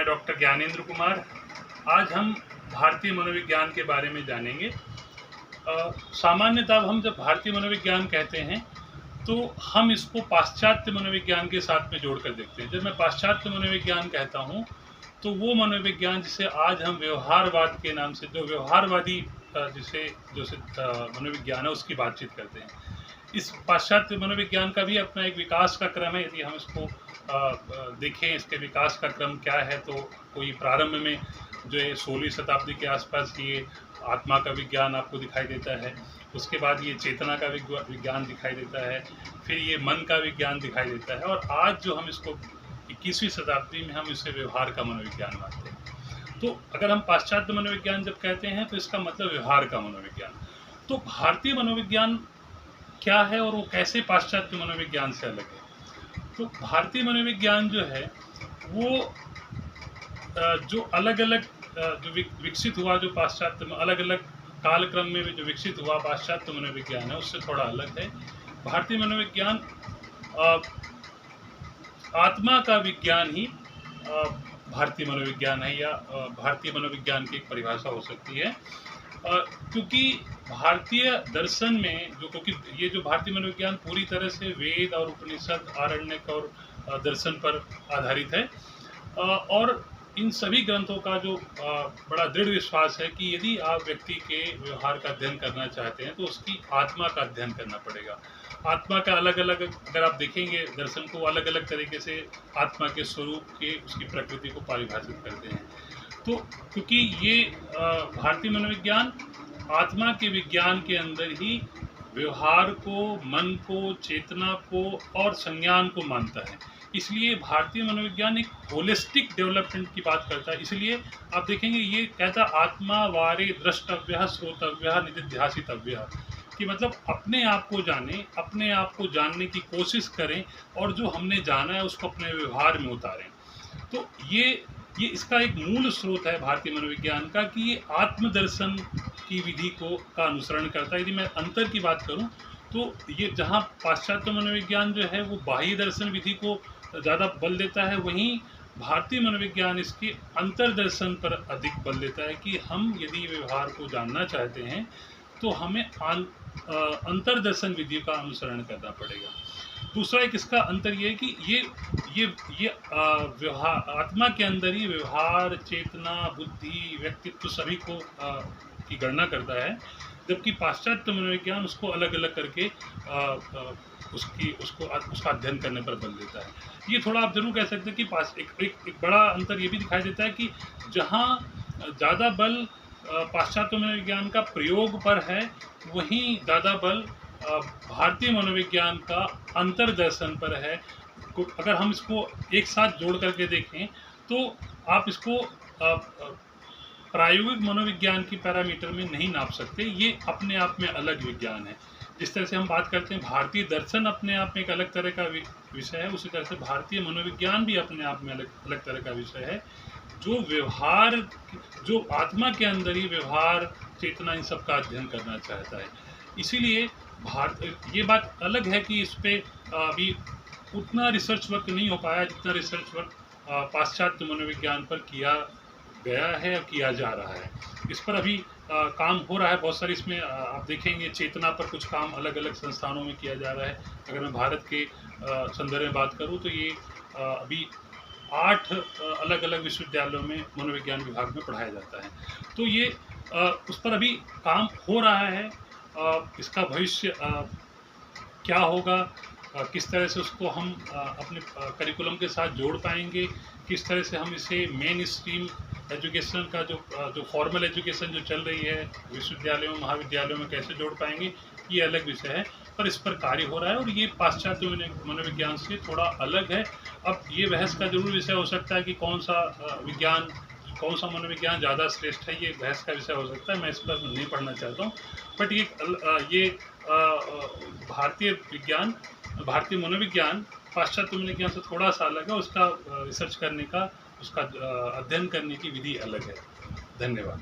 मैं डॉक्टर ज्ञानेंद्र कुमार। आज हम भारतीय मनोविज्ञान के बारे में जानेंगे। सामान्यतः हम जब भारतीय मनोविज्ञान कहते हैं तो हम इसको पाश्चात्य मनोविज्ञान के साथ में जोड़कर देखते हैं। जब मैं पाश्चात्य मनोविज्ञान कहता हूँ तो वो मनोविज्ञान जिसे आज हम व्यवहारवाद के नाम से, जो व्यवहारवादी जिसे मनोविज्ञान है, उसकी बातचीत करते हैं। इस पाश्चात्य मनोविज्ञान का भी अपना एक विकास का क्रम है। यदि हम इसको देखें, इसके विकास का क्रम क्या है, तो कोई प्रारंभ में जो है 16वीं शताब्दी के आसपास ये आत्मा का विज्ञान आपको दिखाई देता है। उसके बाद ये चेतना का विज्ञान दिखाई देता है, फिर ये मन का विज्ञान दिखाई देता है, और आज जो हम इसको 21वीं शताब्दी में हम इसे व्यवहार का मनोविज्ञान मानते हैं। तो अगर हम पाश्चात्य मनोविज्ञान जब कहते हैं तो इसका मतलब व्यवहार का मनोविज्ञान। तो भारतीय मनोविज्ञान क्या है और वो कैसे पाश्चात्य मनोविज्ञान से अलग है? तो भारतीय मनोविज्ञान जो है वो जो अलग अलग जो विकसित हुआ, जो पाश्चात्य अलग अलग कालक्रम में जो विकसित हुआ पाश्चात्य मनोविज्ञान है, उससे थोड़ा अलग है। भारतीय मनोविज्ञान आत्मा का विज्ञान ही भारतीय मनोविज्ञान है, या भारतीय मनोविज्ञान की एक परिभाषा हो सकती है। क्योंकि भारतीय दर्शन में क्योंकि ये जो भारतीय मनोविज्ञान पूरी तरह से वेद और उपनिषद, आरण्यक और दर्शन पर आधारित है, और इन सभी ग्रंथों का जो बड़ा दृढ़ विश्वास है कि यदि आप व्यक्ति के व्यवहार का अध्ययन करना चाहते हैं तो उसकी आत्मा का अध्ययन करना पड़ेगा। आत्मा का अलग अलग, अगर आप देखेंगे दर्शन को, अलग अलग तरीके से आत्मा के स्वरूप के, उसकी प्रकृति को परिभाषित करते हैं। तो क्योंकि ये भारतीय मनोविज्ञान आत्मा के विज्ञान के अंदर ही व्यवहार को, मन को, चेतना को और संज्ञान को मानता है, इसलिए भारतीय मनोविज्ञान एक होलिस्टिक डेवलपमेंट की बात करता है। इसलिए आप देखेंगे ये कहता आत्मा वारे द्रष्टव्य श्रोतव्य निधिध्यासितव्य, कि मतलब अपने आप को जानें, अपने आप को जानने की कोशिश करें, और जो हमने जाना है उसको अपने व्यवहार में उतारें। तो ये इसका एक मूल स्रोत है भारतीय मनोविज्ञान का, कि ये आत्मदर्शन की विधि का अनुसरण करता है। यदि मैं अंतर की बात करूं तो ये जहां पाश्चात्य मनोविज्ञान जो है वो बाह्य दर्शन विधि को ज़्यादा बल देता है, वहीं भारतीय मनोविज्ञान इसके अंतर्दर्शन पर अधिक बल देता है, कि हम यदि व्यवहार को जानना चाहते हैं तो हमें अंतर्दर्शन विधि का अनुसरण करना पड़ेगा। दूसरा एक इसका अंतर ये है कि ये व्यवहार आत्मा के अंदर ही व्यवहार, चेतना, बुद्धि, व्यक्तित्व सभी को की गणना करता है, जबकि पाश्चात्य मनोविज्ञान उसको अलग अलग करके उसका अध्ययन करने पर बल देता है। ये थोड़ा आप जरूर कह सकते हैं कि एक बड़ा अंतर ये भी दिखाई देता है कि जहाँ ज़्यादा बल पाश्चात्य मनोविज्ञान का प्रयोग पर है, वहीं ज़्यादा बल भारतीय मनोविज्ञान का अंतर्दर्शन पर है। अगर हम इसको एक साथ जोड़ करके देखें तो आप इसको प्रायोगिक मनोविज्ञान की पैरामीटर में नहीं नाप सकते। ये अपने आप में अलग विज्ञान है। जिस तरह से हम बात करते हैं भारतीय दर्शन अपने आप में एक अलग तरह का विषय है, उसी तरह से भारतीय मनोविज्ञान भी अपने आप में अलग तरह का विषय है, जो व्यवहार, जो आत्मा के अंदर ही व्यवहार, चेतना, इन सब का अध्ययन करना चाहता है। इसीलिए ये बात अलग है कि इस पे अभी उतना रिसर्च वर्क नहीं हो पाया जितना रिसर्च वर्क पाश्चात्य मनोविज्ञान पर किया गया है और किया जा रहा है। इस पर अभी काम हो रहा है बहुत सारी। इसमें आप देखेंगे चेतना पर कुछ काम अलग अलग संस्थानों में किया जा रहा है। अगर मैं भारत के संदर्भ में बात करूं तो ये अभी 8 अलग अलग विश्वविद्यालयों में मनोविज्ञान विभाग में पढ़ाया जाता है। तो ये उस पर अभी काम हो रहा है। इसका भविष्य क्या होगा, किस तरह से उसको हम अपने करिकुलम के साथ जोड़ पाएंगे, किस तरह से हम इसे मेन स्ट्रीम एजुकेशन का जो फॉर्मल एजुकेशन जो चल रही है विश्वविद्यालयों, महाविद्यालयों में कैसे जोड़ पाएंगे, ये अलग विषय है, पर इस पर कार्य हो रहा है। और ये पाश्चात्य मनोविज्ञान से थोड़ा अलग है। अब ये बहस का जरूर विषय हो सकता है कि कौन सा मनोविज्ञान ज़्यादा श्रेष्ठ है, ये बहस का विषय हो सकता है। मैं इस पर नहीं पढ़ना चाहता हूँ, बट ये भारतीय मनोविज्ञान पाश्चात्य मनोविज्ञान से थोड़ा सा अलग है। उसका रिसर्च करने का, उसका अध्ययन करने की विधि अलग है। धन्यवाद।